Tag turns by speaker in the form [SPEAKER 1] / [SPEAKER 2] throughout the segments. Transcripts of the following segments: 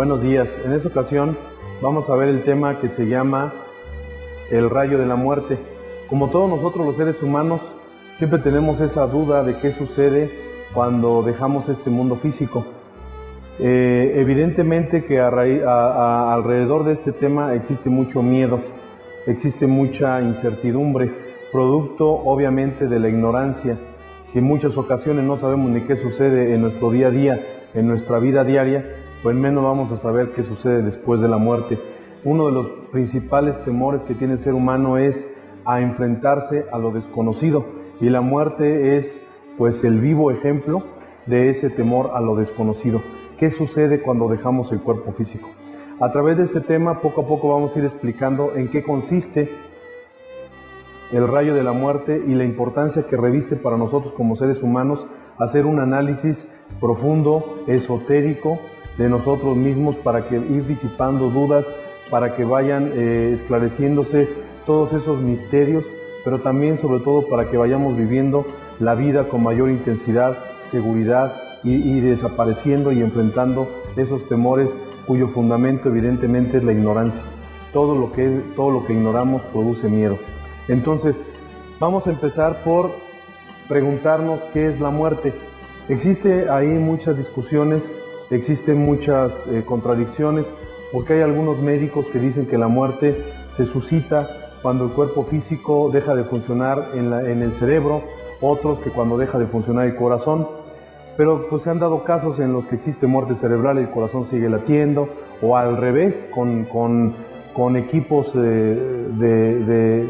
[SPEAKER 1] Buenos días. En esta ocasión vamos a ver el tema que se llama el rayo de la muerte. Como todos nosotros los seres humanos, siempre tenemos esa duda de qué sucede cuando dejamos este mundo físico. Evidentemente que alrededor de este tema existe mucho miedo, existe mucha incertidumbre, producto obviamente de la ignorancia. Si en muchas ocasiones no sabemos ni qué sucede en nuestro día a día, en nuestra vida diaria, pues menos vamos a saber qué sucede después de la muerte. Uno de los principales temores que tiene el ser humano es a enfrentarse a lo desconocido, y la muerte es pues el vivo ejemplo de ese temor a lo desconocido. ¿Qué sucede cuando dejamos el cuerpo físico? A través de este tema, poco a poco vamos a ir explicando en qué consiste el rayo de la muerte y la importancia que reviste para nosotros como seres humanos hacer un análisis profundo, esotérico de nosotros mismos, para que ir disipando dudas, para que vayan esclareciéndose todos esos misterios, pero también sobre todo para que vayamos viviendo la vida con mayor intensidad, seguridad y desapareciendo y enfrentando esos temores cuyo fundamento evidentemente es la ignorancia. Todo lo que ignoramos produce miedo. Entonces, vamos a empezar por preguntarnos qué es la muerte. Existe ahí muchas discusiones, existen muchas contradicciones, porque hay algunos médicos que dicen que la muerte se suscita cuando el cuerpo físico deja de funcionar en el cerebro, otros que cuando deja de funcionar el corazón, pero pues se han dado casos en los que existe muerte cerebral y el corazón sigue latiendo, o al revés, con equipos de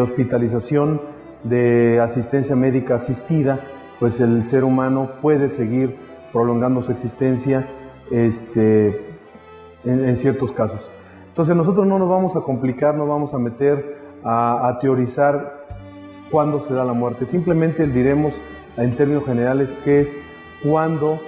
[SPEAKER 1] hospitalización, de asistencia médica asistida, pues el ser humano puede seguir prolongando su existencia en ciertos casos. Entonces nosotros no nos vamos a complicar, no vamos a meter a teorizar cuándo se da la muerte. Simplemente diremos en términos generales que es cuando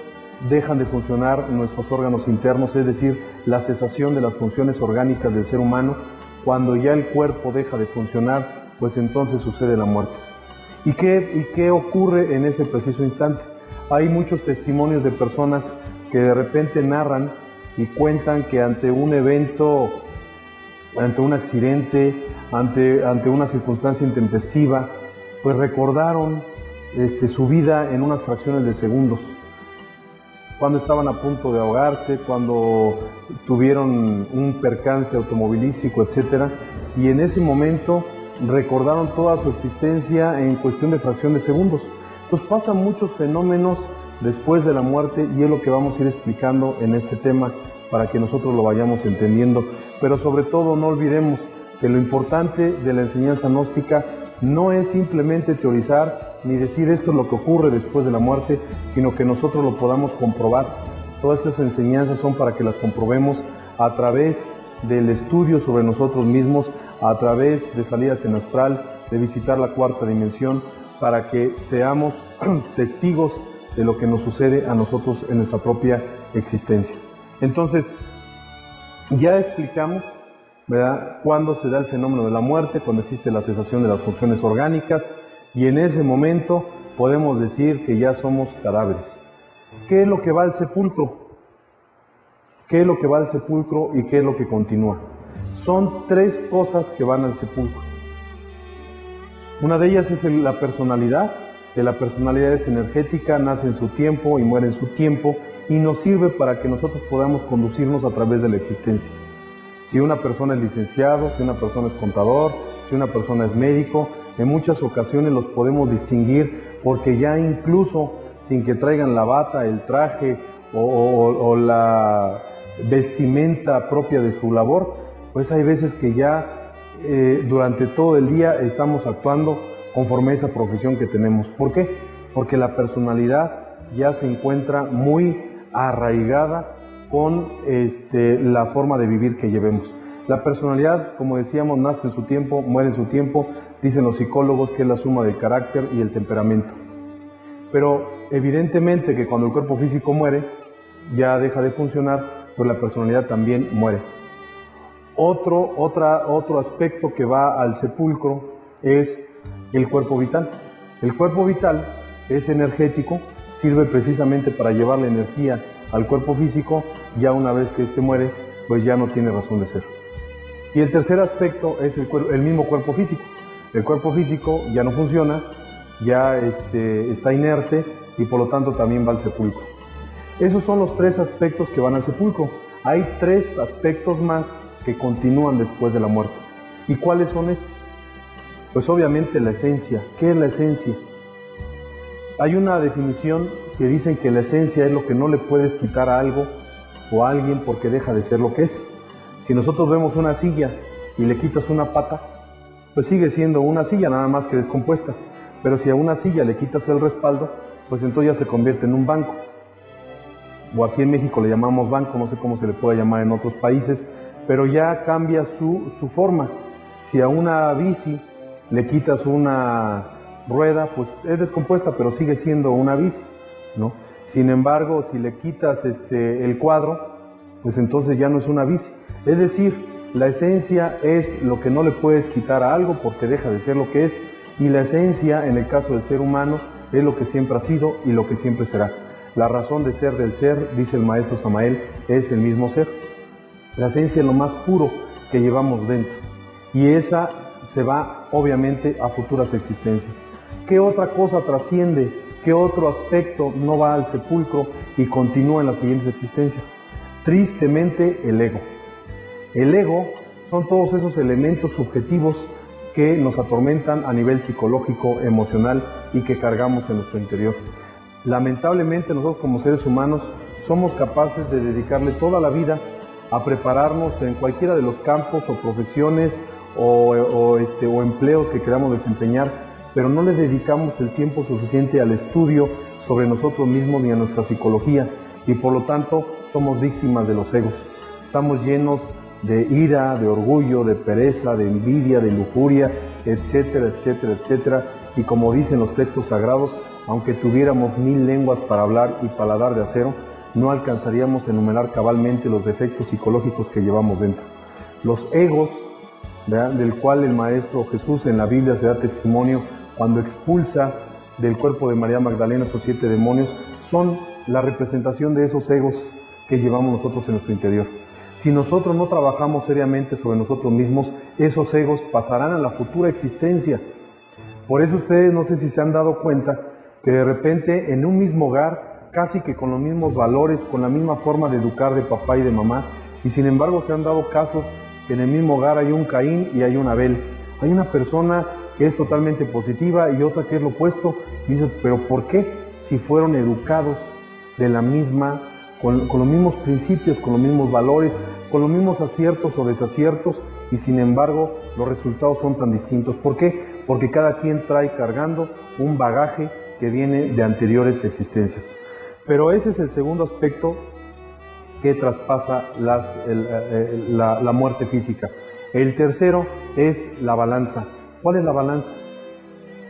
[SPEAKER 1] dejan de funcionar nuestros órganos internos, es decir, la cesación de las funciones orgánicas del ser humano. Cuando ya el cuerpo deja de funcionar, pues entonces sucede la muerte. ¿Y qué ocurre en ese preciso instante? Hay muchos testimonios de personas que de repente narran y cuentan que ante un evento, ante un accidente, ante una circunstancia intempestiva, pues recordaron su vida en unas fracciones de segundos. Cuando estaban a punto de ahogarse, cuando tuvieron un percance automovilístico, etc. Y en ese momento recordaron toda su existencia en cuestión de fracción de segundos. Entonces pasan muchos fenómenos después de la muerte, y es lo que vamos a ir explicando en este tema para que nosotros lo vayamos entendiendo. Pero sobre todo no olvidemos que lo importante de la enseñanza gnóstica no es simplemente teorizar ni decir esto es lo que ocurre después de la muerte, sino que nosotros lo podamos comprobar. Todas estas enseñanzas son para que las comprobemos a través del estudio sobre nosotros mismos, a través de salidas en astral, de visitar la cuarta dimensión, para que seamos testigos de lo que nos sucede a nosotros en nuestra propia existencia. Entonces, ya explicamos, ¿verdad?, cuándo se da el fenómeno de la muerte, cuando existe la cesación de las funciones orgánicas, y en ese momento podemos decir que ya somos cadáveres. ¿Qué es lo que va al sepulcro? ¿Qué es lo que va al sepulcro y qué es lo que continúa? Son tres cosas que van al sepulcro. Una de ellas es la personalidad, que la personalidad es energética, nace en su tiempo y muere en su tiempo, y nos sirve para que nosotros podamos conducirnos a través de la existencia. Si una persona es licenciado, si una persona es contador, si una persona es médico, en muchas ocasiones los podemos distinguir porque ya incluso sin que traigan la bata, el traje o la vestimenta propia de su labor, pues hay veces que ya durante todo el día estamos actuando conforme a esa profesión que tenemos. ¿Por qué? Porque la personalidad ya se encuentra muy arraigada con la forma de vivir que llevemos. La personalidad, como decíamos, nace en su tiempo, muere en su tiempo. Dicen los psicólogos que es la suma del carácter y el temperamento. Pero evidentemente que cuando el cuerpo físico muere, ya deja de funcionar, pues la personalidad también muere. Otro aspecto que va al sepulcro es el cuerpo vital. El cuerpo vital es energético, sirve precisamente para llevar la energía al cuerpo físico, ya una vez que éste muere, pues ya no tiene razón de ser. Y el tercer aspecto es el mismo cuerpo físico. El cuerpo físico ya no funciona, ya está inerte y por lo tanto también va al sepulcro. Esos son los tres aspectos que van al sepulcro. Hay tres aspectos más que continúan después de la muerte. ¿Y cuáles son estos? Pues obviamente la esencia. ¿Qué es la esencia? Hay una definición que dicen que la esencia es lo que no le puedes quitar a algo o a alguien porque deja de ser lo que es. Si nosotros vemos una silla y le quitas una pata, pues sigue siendo una silla, nada más que descompuesta. Pero si a una silla le quitas el respaldo, pues entonces ya se convierte en un banco. O aquí en México le llamamos banco, no sé cómo se le puede llamar en otros países, pero ya cambia su forma. Si a una bici le quitas una rueda, pues es descompuesta, pero sigue siendo una bici, ¿no? Sin embargo, si le quitas el cuadro, pues entonces ya no es una bici. Es decir, la esencia es lo que no le puedes quitar a algo porque deja de ser lo que es, y la esencia, en el caso del ser humano, es lo que siempre ha sido y lo que siempre será. La razón de ser del ser, dice el maestro Samael, es el mismo ser. La esencia es lo más puro que llevamos dentro, y esa se va obviamente a futuras existencias. ¿Qué otra cosa trasciende? ¿Qué otro aspecto no va al sepulcro y continúa en las siguientes existencias? Tristemente, el ego. El ego son todos esos elementos subjetivos que nos atormentan a nivel psicológico, emocional y que cargamos en nuestro interior. Lamentablemente nosotros como seres humanos somos capaces de dedicarle toda la vida a prepararnos en cualquiera de los campos o profesiones o empleos que queramos desempeñar, pero no le dedicamos el tiempo suficiente al estudio sobre nosotros mismos ni a nuestra psicología, y por lo tanto somos víctimas de los egos. Estamos llenos de ira, de orgullo, de pereza, de envidia, de lujuria, etcétera, etcétera, etcétera. Y como dicen los textos sagrados, aunque tuviéramos 1000 lenguas para hablar y paladar de acero, no alcanzaríamos a enumerar cabalmente los defectos psicológicos que llevamos dentro. Los egos, ¿verdad?, del cual el Maestro Jesús en la Biblia se da testimonio cuando expulsa del cuerpo de María Magdalena esos 7 demonios, son la representación de esos egos que llevamos nosotros en nuestro interior. Si nosotros no trabajamos seriamente sobre nosotros mismos, esos egos pasarán a la futura existencia. Por eso ustedes, no sé si se han dado cuenta, que de repente en un mismo hogar, casi que con los mismos valores, con la misma forma de educar de papá y de mamá, y sin embargo se han dado casos que en el mismo hogar hay un Caín y hay un Abel. Hay una persona que es totalmente positiva y otra que es lo opuesto. Y dices, ¿pero por qué? Si fueron educados de la misma, con los mismos principios, con los mismos valores, con los mismos aciertos o desaciertos, y sin embargo los resultados son tan distintos. ¿Por qué? Porque cada quien trae cargando un bagaje que viene de anteriores existencias. Pero ese es el segundo aspecto que traspasa la muerte física. El tercero es la balanza. ¿Cuál es la balanza?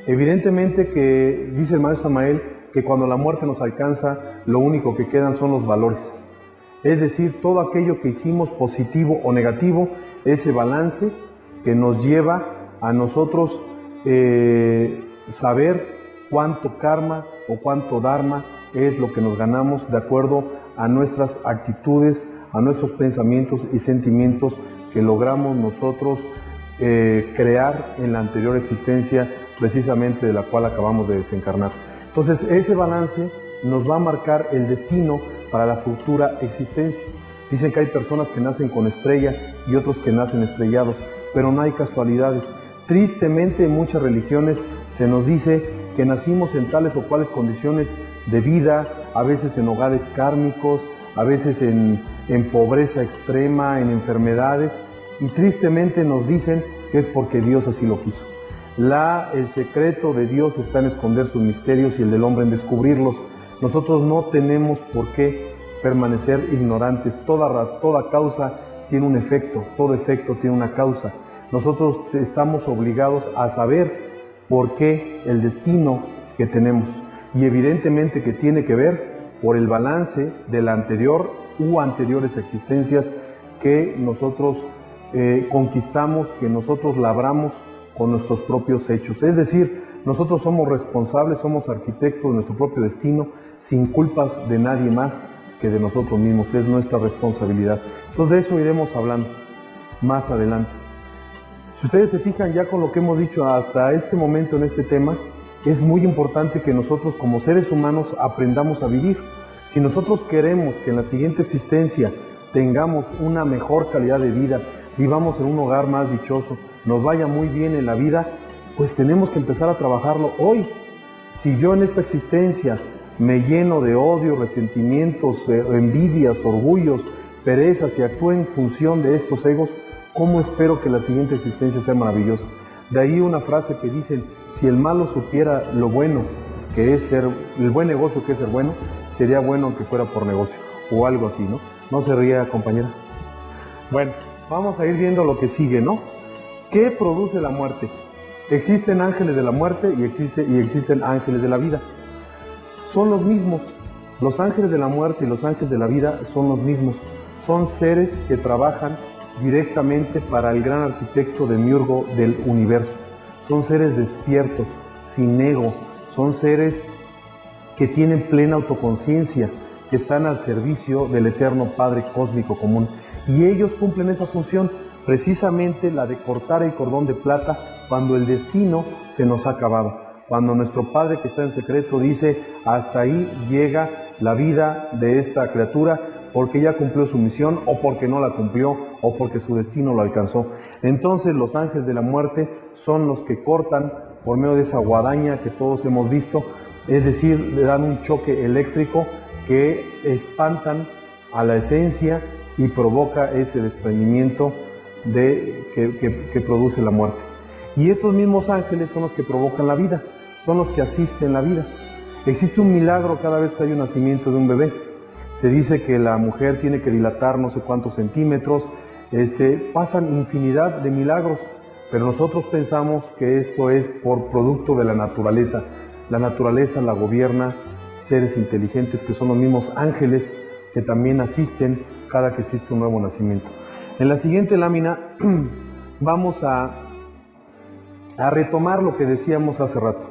[SPEAKER 1] Evidentemente que dice el maestro Samael que cuando la muerte nos alcanza, lo único que quedan son los valores. Es decir, todo aquello que hicimos positivo o negativo, ese balance que nos lleva a nosotros saber cuánto karma o cuánto dharma es lo que nos ganamos de acuerdo a nuestras actitudes, a nuestros pensamientos y sentimientos que logramos nosotros crear en la anterior existencia, precisamente de la cual acabamos de desencarnar. Entonces, ese balance nos va a marcar el destino para la futura existencia. Dicen que hay personas que nacen con estrella y otros que nacen estrellados, pero no hay casualidades. Tristemente, en muchas religiones se nos dice que nacimos en tales o cuales condiciones de vida, a veces en hogares kármicos, a veces en pobreza extrema, en enfermedades, y tristemente nos dicen que es porque Dios así lo quiso. El secreto de Dios está en esconder sus misterios y el del hombre en descubrirlos. Nosotros no tenemos por qué permanecer ignorantes. Toda causa tiene un efecto, todo efecto tiene una causa. Nosotros estamos obligados a saber por qué el destino que tenemos. Y evidentemente que tiene que ver por el balance de la anterior u anteriores existencias que nosotros conquistamos, que nosotros labramos con nuestros propios hechos. Es decir, nosotros somos responsables, somos arquitectos de nuestro propio destino, sin culpas de nadie más que de nosotros mismos, es nuestra responsabilidad. Entonces de eso iremos hablando más adelante. Si ustedes se fijan ya con lo que hemos dicho hasta este momento en este tema, es muy importante que nosotros como seres humanos aprendamos a vivir. Si nosotros queremos que en la siguiente existencia tengamos una mejor calidad de vida, vivamos en un hogar más dichoso, nos vaya muy bien en la vida, pues tenemos que empezar a trabajarlo hoy. Si yo en esta existencia me lleno de odio, resentimientos, envidias, orgullos, perezas y actúo en función de estos egos, ¿cómo espero que la siguiente existencia sea maravillosa? De ahí una frase que dicen, si el malo supiera lo bueno que es ser, el buen negocio que es ser bueno, sería bueno aunque fuera por negocio, o algo así, ¿no? No se ría, compañera. Bueno, vamos a ir viendo lo que sigue, ¿no? ¿Qué produce la muerte? Existen ángeles de la muerte y existen ángeles de la vida. Son los mismos. Los ángeles de la muerte y los ángeles de la vida son los mismos. Son seres que trabajan directamente para el gran arquitecto demiurgo del universo. Son seres despiertos, sin ego. Son seres que tienen plena autoconciencia, que están al servicio del eterno Padre Cósmico Común. Y ellos cumplen esa función, precisamente la de cortar el cordón de plata cuando el destino se nos ha acabado. Cuando nuestro Padre que está en secreto dice, hasta ahí llega la vida de esta criatura, porque ya cumplió su misión, o porque no la cumplió, o porque su destino lo alcanzó. Entonces los ángeles de la muerte son los que cortan por medio de esa guadaña que todos hemos visto, es decir, le dan un choque eléctrico que espantan a la esencia y provoca ese desprendimiento que produce la muerte. Y estos mismos ángeles son los que provocan la vida, son los que asisten la vida. Existe un milagro cada vez que hay un nacimiento de un bebé. Se dice que la mujer tiene que dilatar no sé cuántos centímetros, pasan infinidad de milagros, pero nosotros pensamos que esto es por producto de la naturaleza. La naturaleza la gobierna seres inteligentes que son los mismos ángeles que también asisten cada que existe un nuevo nacimiento. En la siguiente lámina vamos a retomar lo que decíamos hace rato.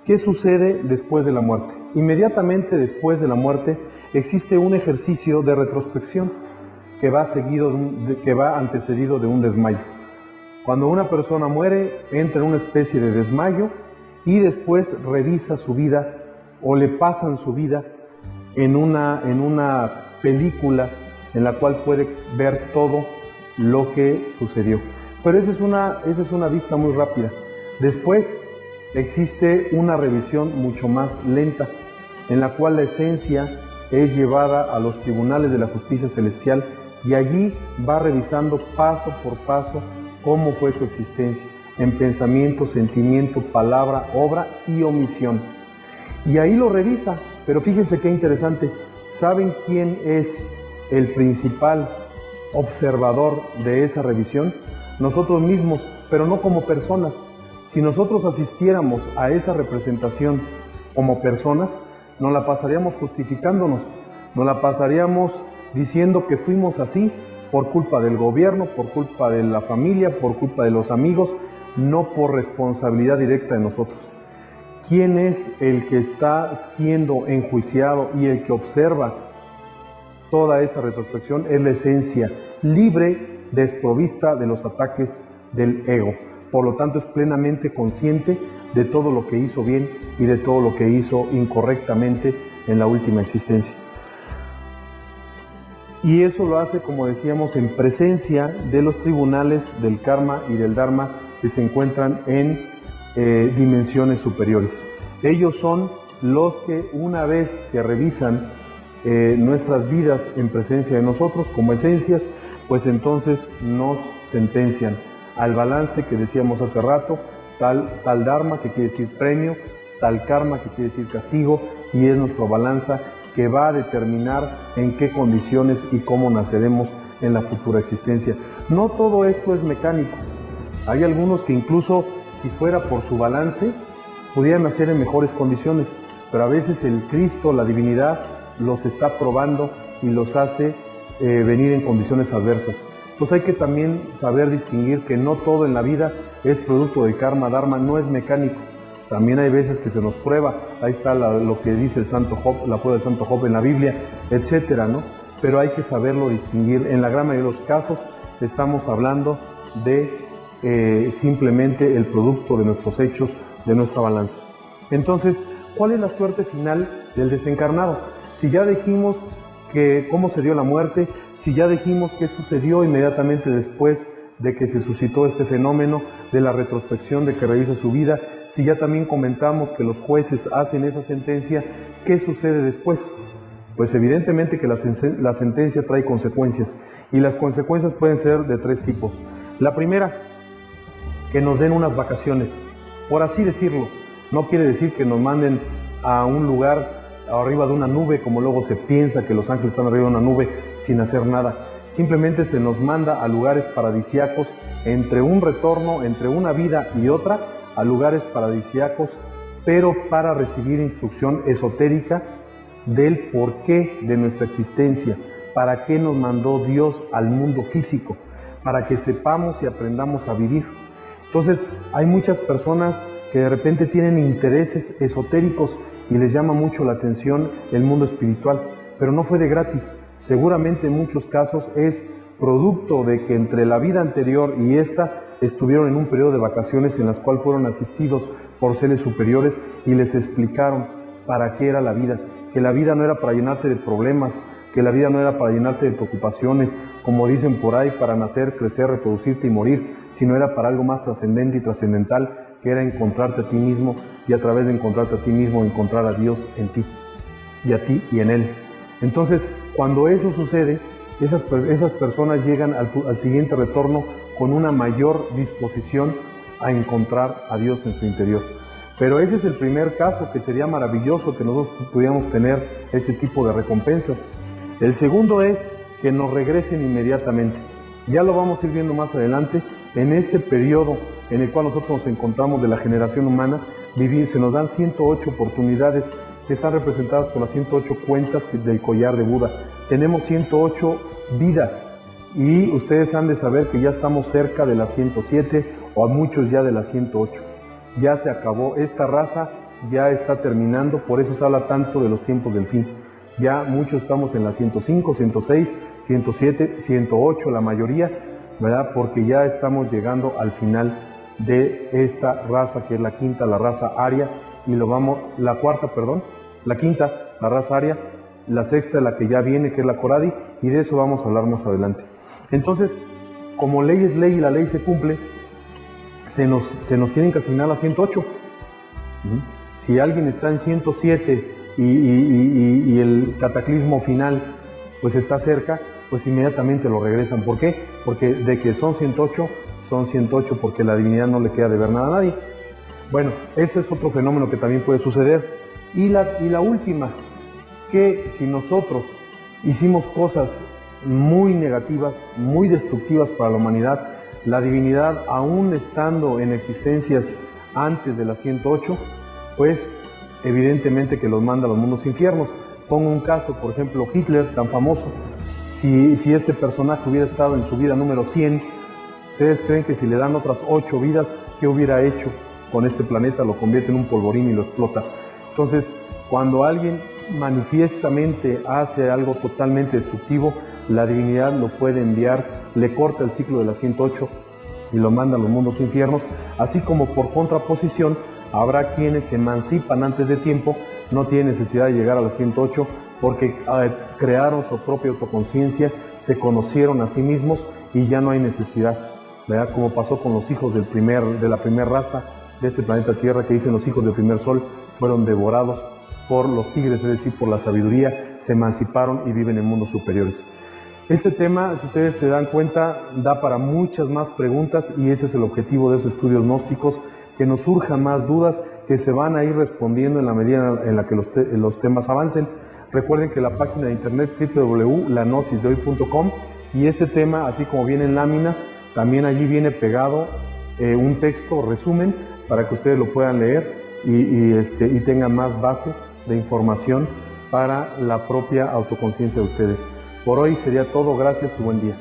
[SPEAKER 1] ¿Qué sucede después de la muerte? Inmediatamente después de la muerte existe un ejercicio de retrospección que va antecedido de un desmayo. Cuando una persona muere, entra en una especie de desmayo y después revisa su vida o le pasan su vida en una película en la cual puede ver todo lo que sucedió. Pero esa es una vista muy rápida. Después existe una revisión mucho más lenta, en la cual la esencia es llevada a los tribunales de la justicia celestial y allí va revisando paso por paso cómo fue su existencia, en pensamiento, sentimiento, palabra, obra y omisión. Y ahí lo revisa, pero fíjense qué interesante. ¿Saben quién es el principal observador de esa revisión? Nosotros mismos, pero no como personas. Si nosotros asistiéramos a esa representación como personas, nos la pasaríamos justificándonos, nos la pasaríamos diciendo que fuimos así por culpa del gobierno, por culpa de la familia, por culpa de los amigos, no por responsabilidad directa de nosotros. ¿Quién es el que está siendo enjuiciado y el que observa toda esa retrospección? Es la esencia, libre, desprovista de los ataques del ego. Por lo tanto, es plenamente consciente de todo lo que hizo bien y de todo lo que hizo incorrectamente en la última existencia. Y eso lo hace, como decíamos, en presencia de los tribunales del karma y del dharma que se encuentran en dimensiones superiores. Ellos son los que, una vez que revisan nuestras vidas en presencia de nosotros como esencias, pues entonces nos sentencian al balance que decíamos hace rato, tal dharma que quiere decir premio, tal karma que quiere decir castigo, y es nuestra balanza que va a determinar en qué condiciones y cómo naceremos en la futura existencia. No todo esto es mecánico. Hay algunos que incluso si fuera por su balance pudieran nacer en mejores condiciones, pero a veces el Cristo, la divinidad, los está probando y los hace venir en condiciones adversas. Pues hay que también saber distinguir que no todo en la vida es producto de karma, dharma, no es mecánico. también hay veces que se nos prueba, ahí está lo que dice el Santo Job, la prueba del Santo Job en la Biblia, etcétera, ¿no? Pero hay que saberlo distinguir. En la gran mayoría de los casos estamos hablando de simplemente el producto de nuestros hechos, de nuestra balanza. Entonces, ¿cuál es la suerte final del desencarnado? Si ya dijimos cómo se dio la muerte, si ya dijimos qué sucedió inmediatamente después de que se suscitó este fenómeno de la retrospección, de que revisa su vida, si ya también comentamos que los jueces hacen esa sentencia, ¿qué sucede después? Pues evidentemente que la sentencia trae consecuencias, y las consecuencias pueden ser de tres tipos. La primera, que nos den unas vacaciones, por así decirlo. No quiere decir que nos manden a un lugar arriba de una nube, como luego se piensa que los ángeles están arriba de una nube sin hacer nada. Simplemente se nos manda a lugares paradisíacos, entre un retorno, entre una vida y otra, a lugares paradisíacos, pero para recibir instrucción esotérica del porqué de nuestra existencia, para qué nos mandó Dios al mundo físico, para que sepamos y aprendamos a vivir. Entonces, hay muchas personas que de repente tienen intereses esotéricos y les llama mucho la atención el mundo espiritual, pero no fue de gratis. Seguramente en muchos casos es producto de que entre la vida anterior y esta estuvieron en un periodo de vacaciones en las cuales fueron asistidos por seres superiores y les explicaron para qué era la vida, que la vida no era para llenarte de problemas, que la vida no era para llenarte de preocupaciones, como dicen por ahí, para nacer, crecer, reproducirte y morir, sino era para algo más trascendente y trascendental, que era encontrarte a ti mismo, y a través de encontrarte a ti mismo, encontrar a Dios en ti, y a ti y en Él. Entonces, cuando eso sucede, esas personas llegan al siguiente retorno con una mayor disposición a encontrar a Dios en su interior. Pero ese es el primer caso, que sería maravilloso que nosotros pudiéramos tener este tipo de recompensas. El segundo es que nos regresen inmediatamente. Ya lo vamos a ir viendo más adelante. En este periodo en el cual nosotros nos encontramos de la generación humana, se nos dan 108 oportunidades que están representadas por las 108 cuentas del collar de Buda. Tenemos 108 vidas y ustedes han de saber que ya estamos cerca de las 107 o a muchos ya de las 108. Ya se acabó, esta raza ya está terminando, por eso se habla tanto de los tiempos del fin. Ya muchos estamos en las 105, 106, 107, 108 la mayoría, ¿verdad? Porque ya estamos llegando al final de esta raza, que es la quinta, la raza aria, y la quinta, la raza aria, la sexta, la que ya viene, que es la Coradi, y de eso vamos a hablar más adelante. Entonces, como ley es ley y la ley se cumple, se nos tienen que asignar las 108. Si alguien está en 107 y el cataclismo final pues está cerca, pues inmediatamente lo regresan. ¿Por qué? Porque de que son 108, porque la divinidad no le queda de ver nada a nadie. Bueno, ese es otro fenómeno que también puede suceder. Y la última, que si nosotros hicimos cosas muy negativas, muy destructivas para la humanidad, la divinidad, aún estando en existencias antes de las 108, pues evidentemente que los manda a los mundos infiernos. Pongo un caso, por ejemplo, Hitler, tan famoso. Si este personaje hubiera estado en su vida número 100, ¿ustedes creen que si le dan otras 8 vidas, qué hubiera hecho con este planeta? Lo convierte en un polvorín y lo explota. Entonces, cuando alguien manifiestamente hace algo totalmente destructivo, la divinidad lo puede enviar, le corta el ciclo de las 108 y lo manda a los mundos infiernos, así como por contraposición habrá quienes se emancipan antes de tiempo, no tienen necesidad de llegar a las 108 porque crearon su propia autoconciencia, se conocieron a sí mismos y ya no hay necesidad, ¿verdad? Como pasó con los hijos de la primera raza de este planeta Tierra, que dicen los hijos del primer sol fueron devorados por los tigres, es decir, por la sabiduría, se emanciparon y viven en mundos superiores. Este tema, si ustedes se dan cuenta, da para muchas más preguntas y ese es el objetivo de estos estudios gnósticos, que nos surjan más dudas que se van a ir respondiendo en la medida en la que los temas avancen. Recuerden que la página de internet www.lagnosisdehoy.com, y este tema, así como viene en láminas, también allí viene pegado un texto resumen para que ustedes lo puedan leer y tengan más base de información para la propia autoconciencia de ustedes. Por hoy sería todo, gracias y buen día.